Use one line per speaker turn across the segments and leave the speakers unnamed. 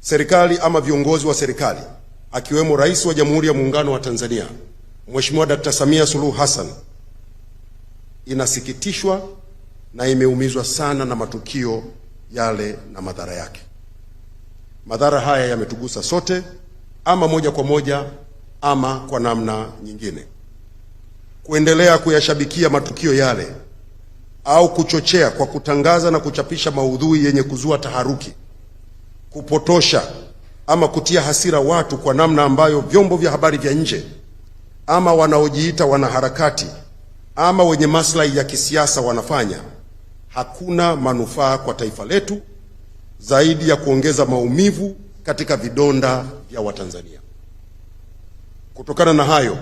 serikali ama viongozi wa serikali akiwemo Rais wa Jamhuri ya Muungano wa Tanzania Mheshimiwa Dr. Samia Suluhu Hassan inasikitishwa na imeumizwa sana na matukio yale na madhara yake. Madhara haya yametugusa sote, ama moja kwa moja ama kwa namna nyingine. Kuendelea kuyashabikia matukio yale au kuchochea kwa kutangaza na kuchapisha maudhui yenye kuzua taharuki, kupotosha ama kutia hasira watu kwa namna ambayo vyombo vya habari vya nje ama wanaojiita wanaharakati ama wenye maslahi ya kisiasa wanafanya, hakuna manufaa kwa taifa letu zaidi ya kuongeza maumivu katika vidonda vya Watanzania. Kutokana na hayo,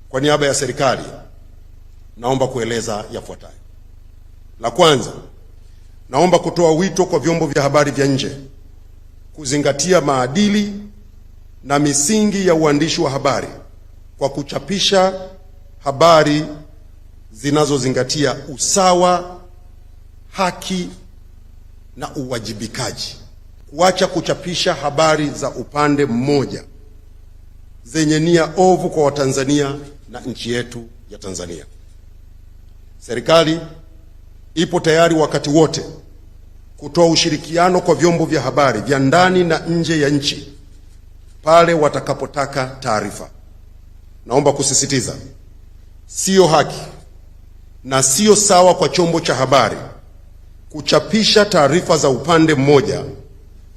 kwa niaba ya serikali naomba kueleza yafuatayo. La kwanza, naomba kutoa wito kwa vyombo vya habari vya nje kuzingatia maadili na misingi ya uandishi wa habari kwa kuchapisha habari zinazozingatia usawa, haki na uwajibikaji. Kuacha kuchapisha habari za upande mmoja zenye nia ovu kwa Watanzania na nchi yetu ya Tanzania. Serikali ipo tayari wakati wote kutoa ushirikiano kwa vyombo vya habari vya ndani na nje ya nchi pale watakapotaka taarifa. Naomba kusisitiza, sio haki na sio sawa kwa chombo cha habari kuchapisha taarifa za upande mmoja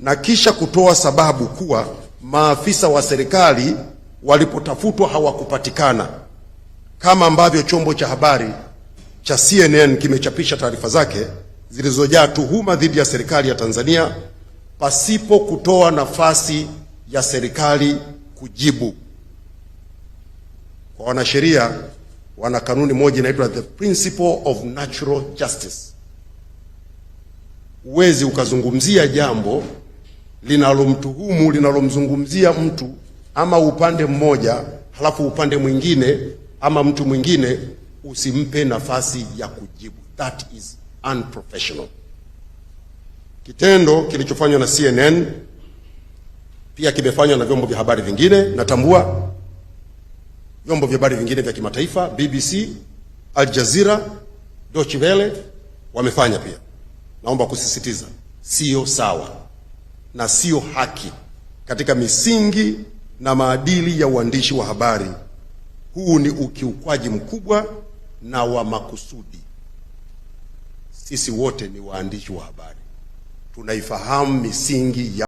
na kisha kutoa sababu kuwa maafisa wa serikali walipotafutwa hawakupatikana, kama ambavyo chombo cha habari cha CNN kimechapisha taarifa zake zilizojaa tuhuma dhidi ya serikali ya Tanzania pasipo kutoa nafasi ya serikali kujibu. Kwa wanasheria, wana kanuni moja inaitwa the principle of natural justice. Huwezi ukazungumzia jambo linalomtuhumu, linalomzungumzia mtu ama upande mmoja, halafu upande mwingine ama mtu mwingine usimpe nafasi ya kujibu. That is unprofessional. Kitendo kilichofanywa na CNN pia kimefanywa na vyombo vya habari vingine. Natambua vyombo vya habari vingine vya kimataifa, BBC, Al Jazeera, Deutsche Welle wamefanya pia. Naomba kusisitiza, sio sawa na sio haki katika misingi na maadili ya uandishi wa habari. Huu ni ukiukwaji mkubwa na wa makusudi. Sisi wote ni waandishi wa habari, tunaifahamu misingi ya